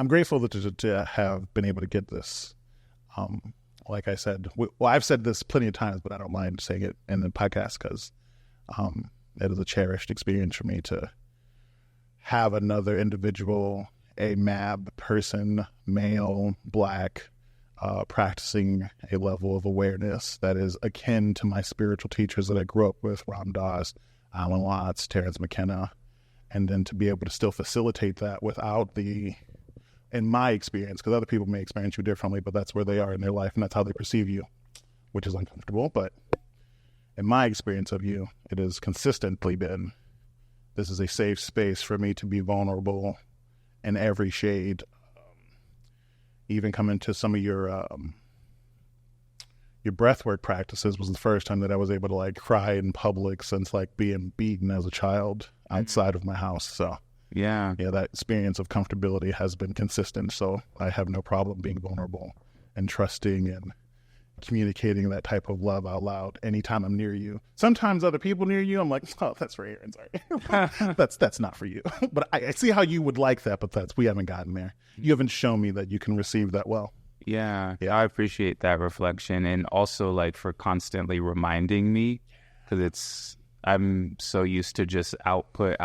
I'm grateful to have been able to get this. Like I said, I've said this plenty of times, but I don't mind saying it in the podcast because it is a cherished experience for me to have another individual, a MAB person, male, Black, practicing a level of awareness that is akin to my spiritual teachers that I grew up with, Ram Dass, Alan Watts, Terrence McKenna, and then to be able to still facilitate that without in my experience, because other people may experience you differently, but that's where they are in their life and that's how they perceive you, which is uncomfortable. But in my experience of you, it has consistently been, this is a safe space for me to be vulnerable in every shade. Even coming to some of your breathwork practices was the first time that I was able to like cry in public since like being beaten as a child outside of my house. So yeah, that experience of comfortability has been consistent. So I have no problem being vulnerable and trusting and communicating that type of love out loud anytime I'm near you. Sometimes other people near you, I'm like, oh, that's for Aaron, sorry. that's not for you. But I see how you would like that, but we haven't gotten there. You haven't shown me that you can receive that well. Yeah, I appreciate that reflection, and also like for constantly reminding me, because I'm so used to just output,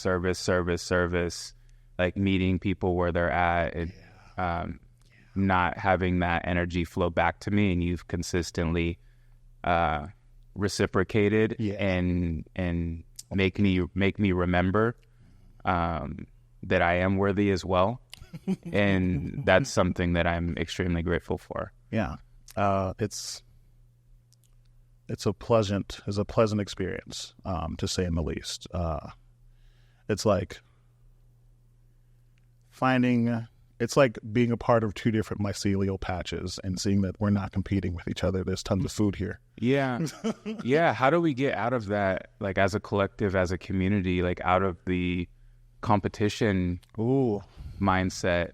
service, like meeting people where they're at, and not having that energy flow back to me, and you've consistently reciprocated and make me remember that I am worthy as well. And that's something that I'm extremely grateful for. Yeah. It's a pleasant experience, to say in the least. It's like being a part of two different mycelial patches and seeing that we're not competing with each other. There's tons of food here. Yeah. Yeah. How do we get out of that, like as a collective, as a community, like out of the competition mindset?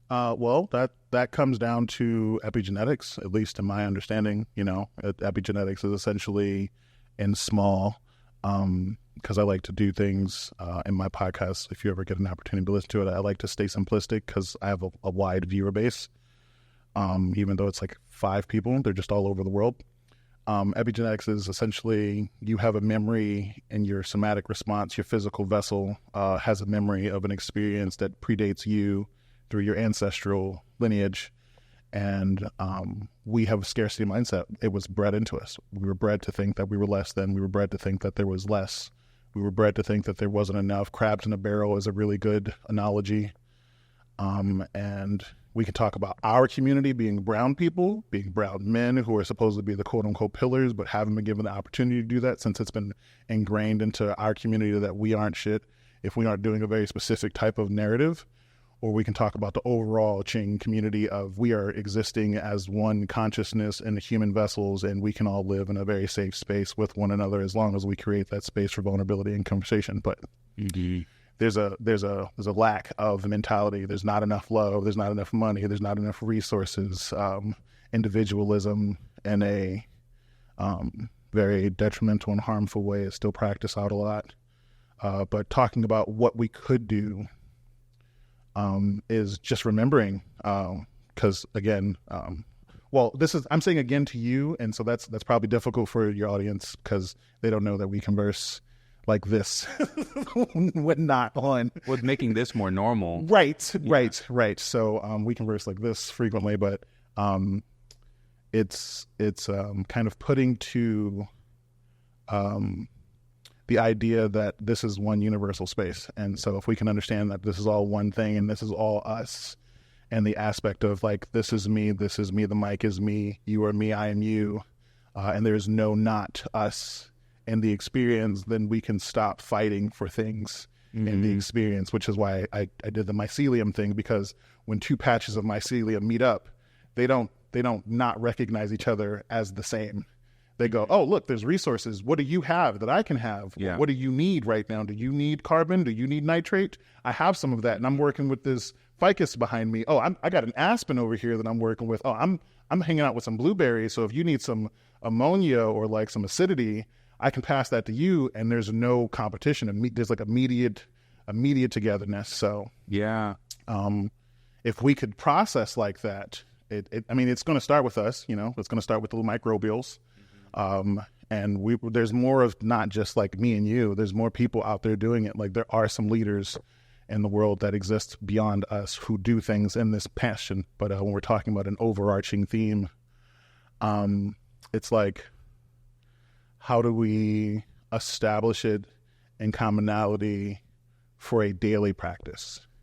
Well, that comes down to epigenetics, at least in my understanding. Epigenetics is essentially in small, because I like to do things in my podcast. If you ever get an opportunity to listen to it, I like to stay simplistic because I have a wide viewer base. Even though it's like 5 people, they're just all over the world. Epigenetics is essentially you have a memory in your somatic response. Your physical vessel has a memory of an experience that predates you through your ancestral lineage. And we have a scarcity mindset. It was bred into us. We were bred to think that we were less than. We were bred to think that there was less. We were bred to think that there wasn't enough. Crabs in a barrel is a really good analogy. And we can talk about our community being brown people, being brown men who are supposed to be the quote-unquote pillars, but haven't been given the opportunity to do that since it's been ingrained into our community that we aren't shit if we aren't doing a very specific type of narrative. Or we can talk about the overall Qing community of we are existing as one consciousness in human vessels, and we can all live in a very safe space with one another as long as we create that space for vulnerability and conversation. But there's a lack of mentality. There's not enough love. There's not enough money. There's not enough resources. Individualism in a very detrimental and harmful way is still practiced out a lot. But talking about what we could do is just remembering, because again, I'm saying again to you, and so that's probably difficult for your audience because they don't know that we converse like this when not on. With making this more normal. Right. So we converse like this frequently, but it's kind of putting to the idea that this is one universal space. And so if we can understand that this is all one thing and this is all us, and the aspect of like, this is me, the mic is me, you are me, I am you, and there's no not us in the experience, then we can stop fighting for things in the experience, which is why I did the mycelium thing, because when 2 patches of mycelium meet up, they don't not recognize each other as the same. They go, oh, look, there's resources. What do you have that I can have? Yeah. What do you need right now? Do you need carbon? Do you need nitrate? I have some of that, and I'm working with this ficus behind me. Oh, I got an aspen over here that I'm working with. Oh, I'm hanging out with some blueberries. So if you need some ammonia or like some acidity, I can pass that to you, and there's no competition. There's like immediate togetherness. So yeah, If we could process like that, I mean, it's going to start with us, you know, it's going to start with the microbials. And there's more of not just like me and you, there's more people out there doing it. Like there are some leaders in the world that exist beyond us who do things in this passion. But when we're talking about an overarching theme, it's like, how do we establish it in commonality for a daily practice?